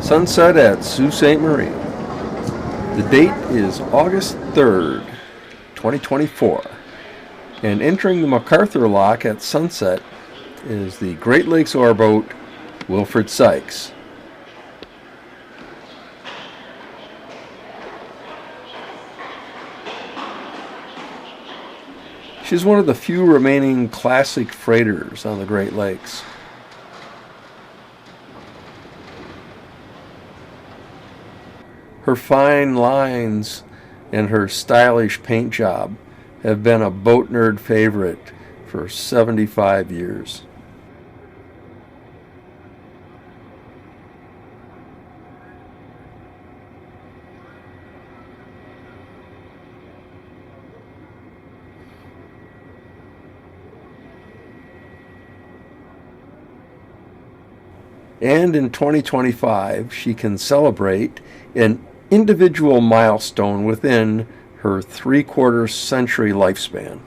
Sunset at Sault Ste. Marie. The date is August 3rd, 2024. And entering the MacArthur Lock at sunset is the Great Lakes oarboat Wilfred Sykes. She's one of the few remaining classic freighters on the Great Lakes. Her fine lines and her stylish paint job have been a boat nerd favorite for 75 years. And in 2025, she can celebrate an individual milestone within her three-quarter century lifespan.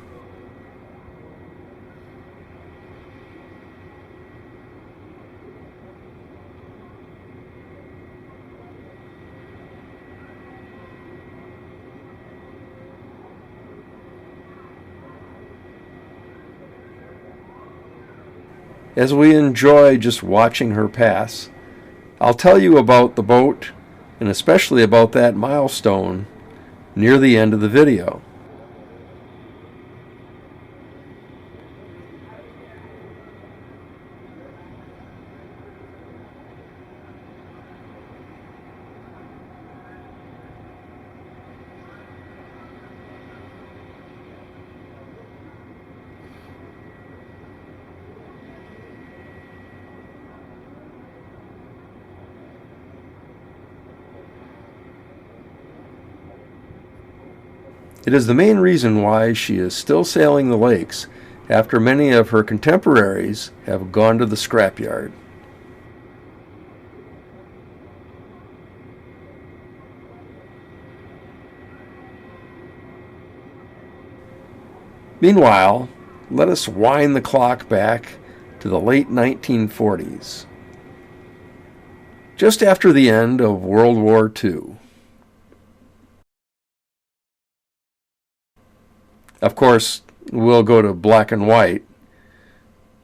As we enjoy just watching her pass, I'll tell you about the boat and especially about that milestone near the end of the video. It is the main reason why she is still sailing the lakes after many of her contemporaries have gone to the scrapyard. Meanwhile, let us wind the clock back to the late 1940s, just after the end of World War II. Of course, we'll go to black and white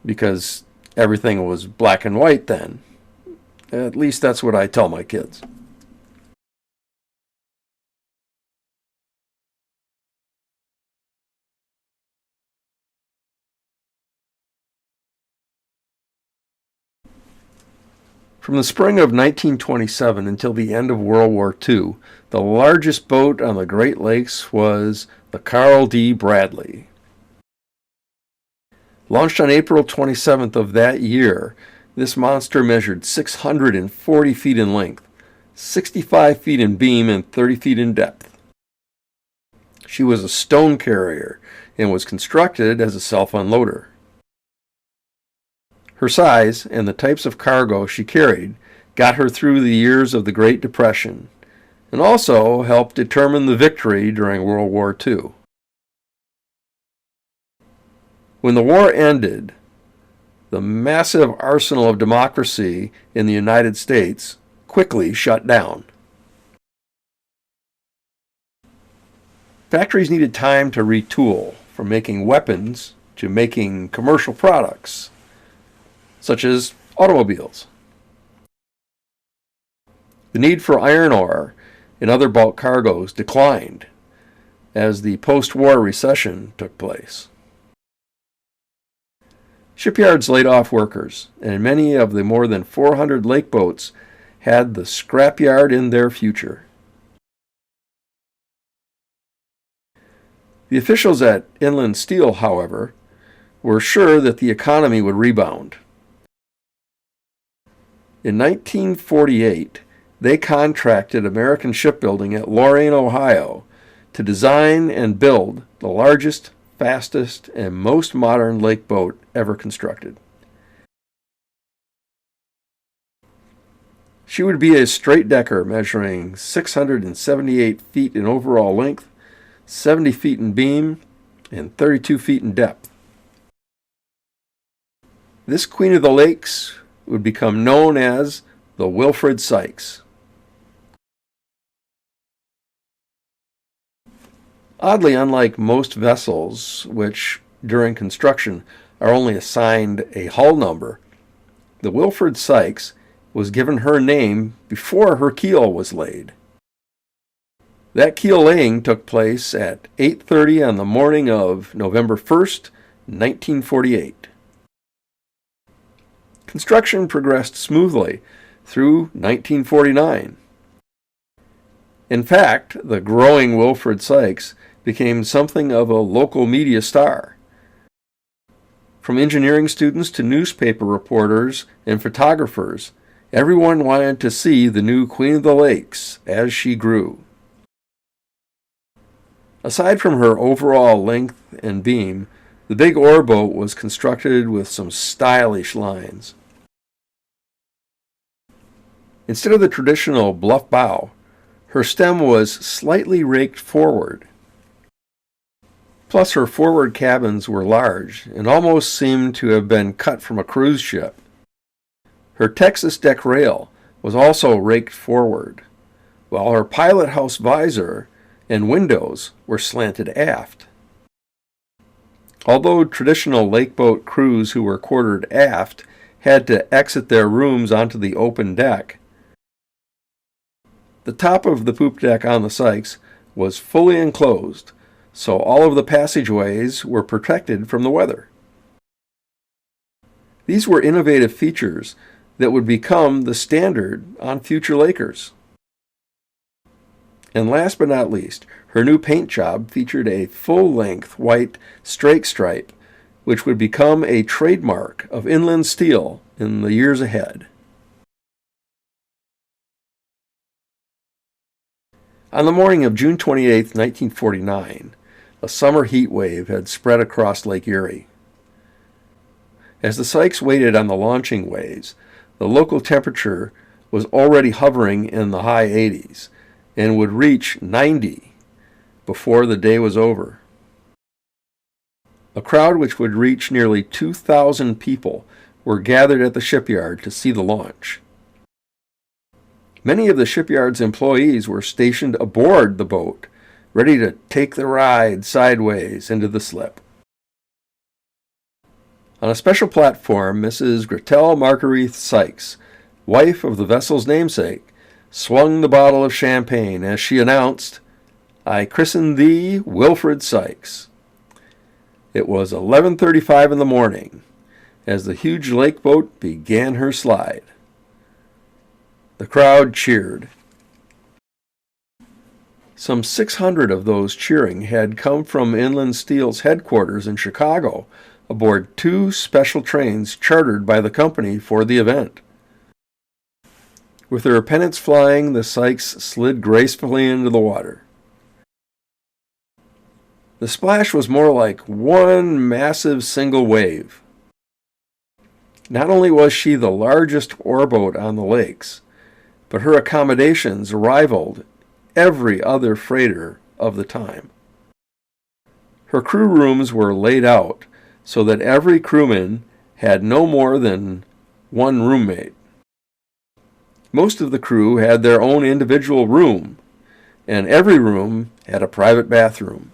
because everything was black and white then. At least that's what I tell my kids. From the spring of 1927 until the end of World War II, the largest boat on the Great Lakes was the Carl D. Bradley. Launched on April 27th of that year, this monster measured 640 feet in length, 65 feet in beam, and 30 feet in depth. She was a stone carrier and was constructed as a self-unloader. Her size and the types of cargo she carried got her through the years of the Great Depression and also helped determine the victory during World War II. When the war ended, the massive arsenal of democracy in the United States quickly shut down. Factories needed time to retool from making weapons to making commercial products, such as automobiles. The need for iron ore and other bulk cargoes declined as the post-war recession took place. Shipyards laid off workers, and many of the more than 400 lakeboats had the scrapyard in their future. The officials at Inland Steel, however, were sure that the economy would rebound. In 1948, they contracted American Shipbuilding at Lorain, Ohio, to design and build the largest, fastest, and most modern lake boat ever constructed. She would be a straight-decker measuring 678 feet in overall length, 70 feet in beam, and 32 feet in depth. This Queen of the Lakes would become known as the Wilfred Sykes. Oddly, unlike most vessels, which during construction are only assigned a hull number, the Wilfred Sykes was given her name before her keel was laid. That keel laying took place at 8:30 on the morning of November 1st, 1948. Construction progressed smoothly through 1949. In fact, the growing Wilfred Sykes became something of a local media star. From engineering students to newspaper reporters and photographers, everyone wanted to see the new Queen of the Lakes as she grew. Aside from her overall length and beam, the big oar boat was constructed with some stylish lines. Instead of the traditional bluff bow, her stem was slightly raked forward. Plus, her forward cabins were large and almost seemed to have been cut from a cruise ship. Her Texas deck rail was also raked forward, while her pilot house visor and windows were slanted aft. Although traditional lakeboat crews who were quartered aft had to exit their rooms onto the open deck, the top of the poop deck on the Sykes was fully enclosed, so all of the passageways were protected from the weather. These were innovative features that would become the standard on future Lakers. And last but not least, her new paint job featured a full-length white strake stripe, which would become a trademark of Inland Steel in the years ahead. On the morning of June 28, 1949, a summer heat wave had spread across Lake Erie. As the Sykes waited on the launching ways, the local temperature was already hovering in the high 80s and would reach 90 before the day was over. A crowd which would reach nearly 2,000 people were gathered at the shipyard to see the launch. Many of the shipyard's employees were stationed aboard the boat, ready to take the ride sideways into the slip. On a special platform, Mrs. Gretel Marguerite Sykes, wife of the vessel's namesake, swung the bottle of champagne as she announced, "I christen thee Wilfred Sykes." It was 11:35 in the morning as the huge lakeboat began her slide. The crowd cheered. Some 600 of those cheering had come from Inland Steel's headquarters in Chicago aboard 2 special trains chartered by the company for the event. With their pennants flying, the Sykes slid gracefully into the water. The splash was more like one massive single wave. Not only was she the largest oarboat on the lakes, but her accommodations rivaled every other freighter of the time. Her crew rooms were laid out so that every crewman had no more than one roommate. Most of the crew had their own individual room, and every room had a private bathroom.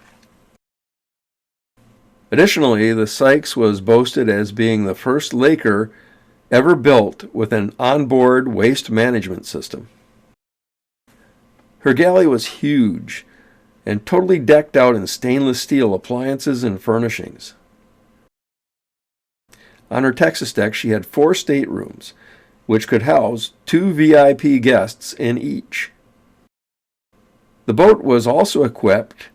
Additionally, the Sykes was boasted as being the first Laker ever built with an onboard waste management system. Her galley was huge and totally decked out in stainless steel appliances and furnishings. On her Texas deck, she had 4 staterooms, which could house 2 VIP guests in each. The boat was also equipped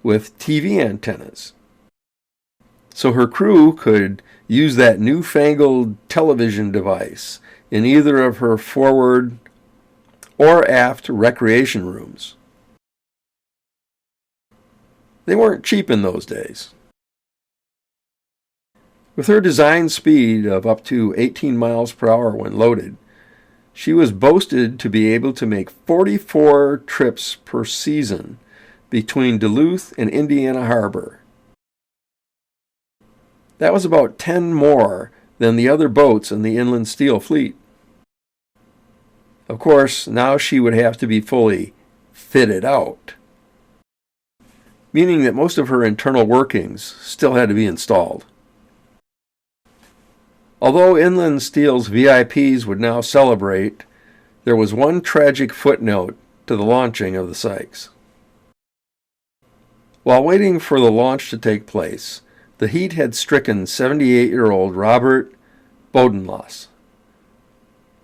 with TV antennas, so her crew could use that newfangled television device in either of her forward or aft recreation rooms. They weren't cheap in those days. With her design speed of up to 18 miles per hour when loaded, she was boasted to be able to make 44 trips per season between Duluth and Indiana Harbor. That was about 10 more than the other boats in the Inland Steel fleet. Of course, now she would have to be fully fitted out, meaning that most of her internal workings still had to be installed. Although Inland Steel's VIPs would now celebrate, there was one tragic footnote to the launching of the Sykes. While waiting for the launch to take place, the heat had stricken 78-year-old Robert Bodenloss.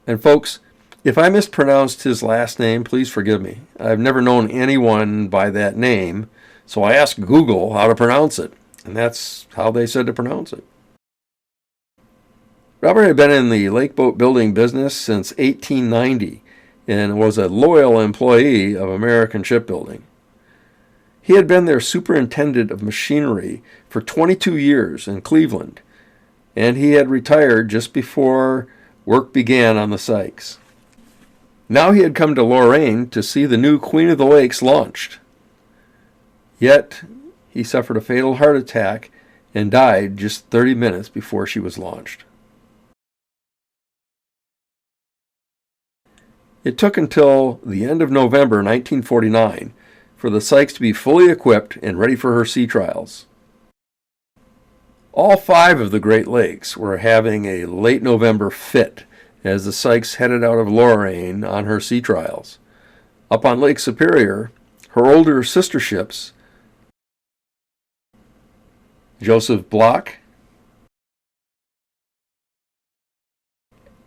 And folks, if I mispronounced his last name, please forgive me. I've never known anyone by that name, so I asked Google how to pronounce it, and that's how they said to pronounce it. Robert had been in the lakeboat building business since 1890 and was a loyal employee of American Shipbuilding. He had been their superintendent of machinery for 22 years in Cleveland, and he had retired just before work began on the Sykes. Now he had come to Lorraine to see the new Queen of the Lakes launched. Yet he suffered a fatal heart attack and died just 30 minutes before she was launched. It took until the end of November 1949 for the Sykes to be fully equipped and ready for her sea trials. All 5 of the Great Lakes were having a late November fit as the Sykes headed out of Lorraine on her sea trials. Up on Lake Superior, her older sister ships, Joseph Block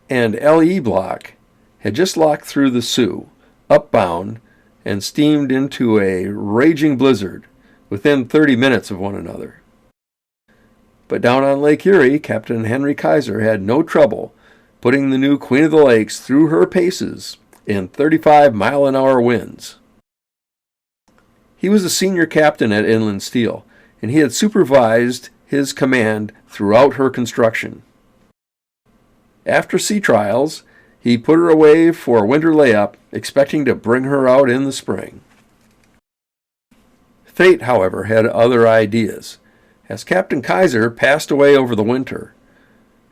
and L.E. Block, had just locked through the Sioux, upbound, and steamed into a raging blizzard within 30 minutes of one another. But down on Lake Erie, Captain Henry Kaiser had no trouble putting the new Queen of the Lakes through her paces in 35-mile-an-hour winds. He was a senior captain at Inland Steel, and he had supervised his command throughout her construction. After sea trials, he put her away for a winter layup, expecting to bring her out in the spring. Fate, however, had other ideas, as Captain Kaiser passed away over the winter,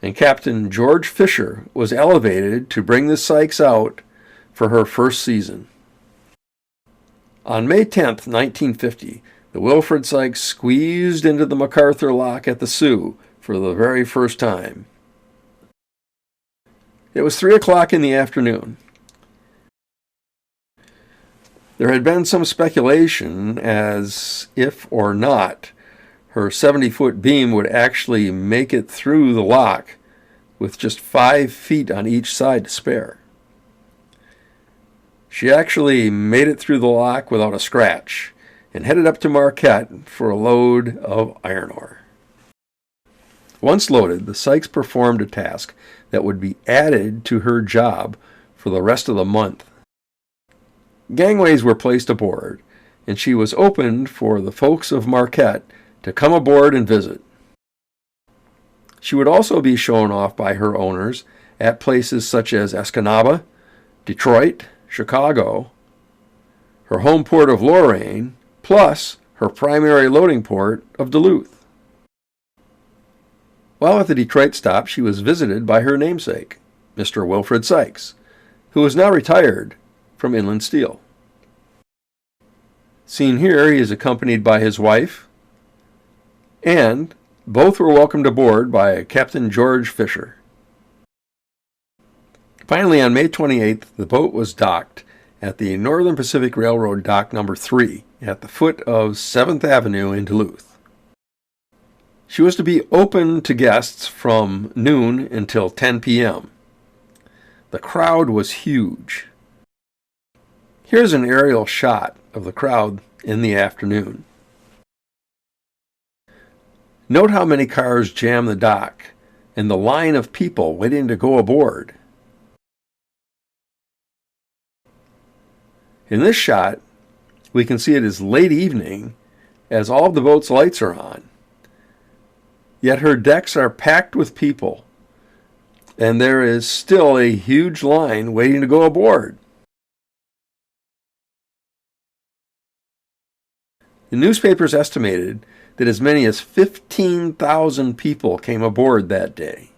and Captain George Fisher was elevated to bring the Sykes out for her first season. On May 10, 1950, the Wilfred Sykes squeezed into the MacArthur Lock at the Sioux for the very first time. It was 3 o'clock in the afternoon. There had been some speculation as if or not her 70-foot beam would actually make it through the lock with just 5 feet on each side to spare. She actually made it through the lock without a scratch and headed up to Marquette for a load of iron ore. Once loaded, the Sykes performed a task that would be added to her job for the rest of the month. Gangways were placed aboard, and she was opened for the folks of Marquette to come aboard and visit. She would also be shown off by her owners at places such as Escanaba, Detroit, Chicago, her home port of Lorraine, plus her primary loading port of Duluth. While at the Detroit stop, she was visited by her namesake, Mr. Wilfred Sykes, who is now retired from Inland Steel. Seen here, he is accompanied by his wife, and both were welcomed aboard by Captain George Fisher. Finally, on May 28th, the boat was docked at the Northern Pacific Railroad Dock Number 3 at the foot of 7th Avenue in Duluth. She was to be open to guests from noon until 10 p.m. The crowd was huge. Here's an aerial shot of the crowd in the afternoon. Note how many cars jam the dock and the line of people waiting to go aboard. In this shot, we can see it is late evening as all of the boat's lights are on. Yet her decks are packed with people, and there is still a huge line waiting to go aboard. The newspapers estimated that as many as 15,000 people came aboard that day.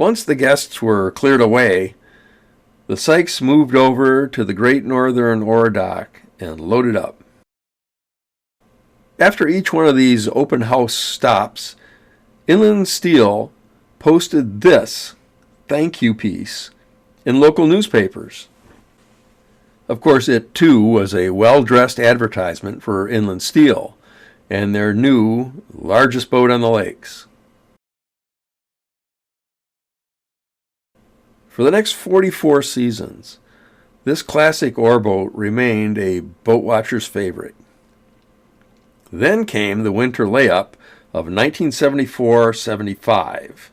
Once the guests were cleared away, the Sykes moved over to the Great Northern ore dock and loaded up. After each one of these open house stops, Inland Steel posted this thank you piece in local newspapers. Of course, it too was a well-dressed advertisement for Inland Steel and their new, largest boat on the lakes. For the next 44 seasons, this classic ore boat remained a boat watcher's favorite. Then came the winter layup of 1974-75,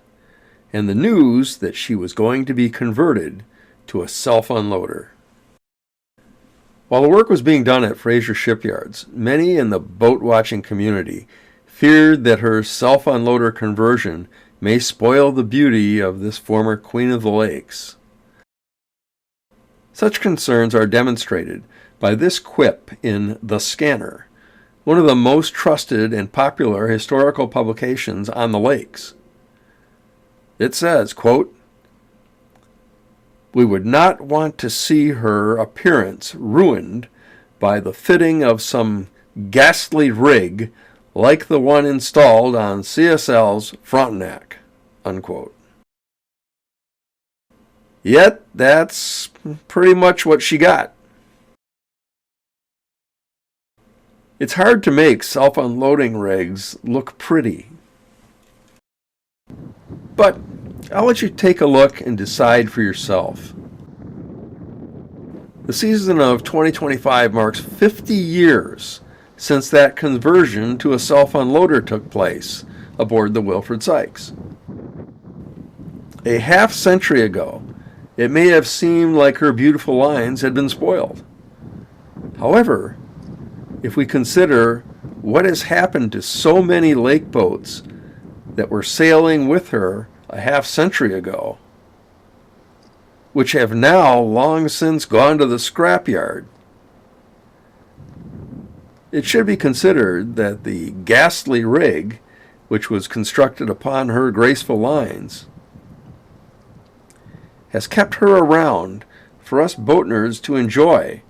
and the news that she was going to be converted to a self-unloader. While the work was being done at Fraser shipyards, many in the boat-watching community feared that her self-unloader conversion may spoil the beauty of this former Queen of the Lakes. Such concerns are demonstrated by this quip in The Scanner, one of the most trusted and popular historical publications on the lakes. It says, quote, "We would not want to see her appearance ruined by the fitting of some ghastly rig like the one installed on CSL's Frontenac," unquote. Yet, that's pretty much what she got. It's hard to make self-unloading rigs look pretty. But I'll let you take a look and decide for yourself. The season of 2025 marks 50 years since that conversion to a self-unloader took place aboard the Wilfred Sykes. A half-century ago, it may have seemed like her beautiful lines had been spoiled. However, if we consider what has happened to so many lake boats that were sailing with her a half-century ago, which have now long since gone to the scrapyard, it should be considered that the ghastly rig, which was constructed upon her graceful lines, has kept her around for us boatners to enjoy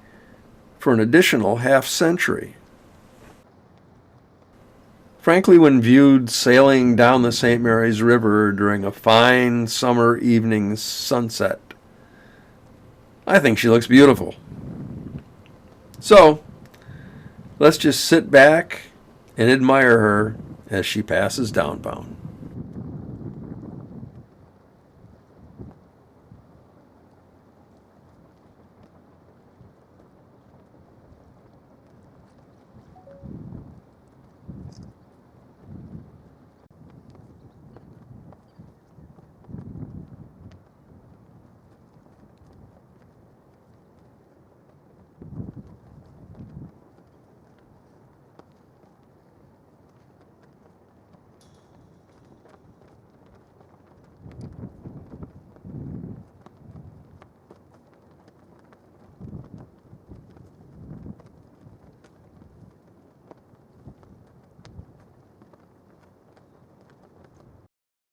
for an additional half-century. Frankly, when viewed sailing down the St. Mary's River during a fine summer evening sunset, I think she looks beautiful. So, let's just sit back and admire her as she passes downbound.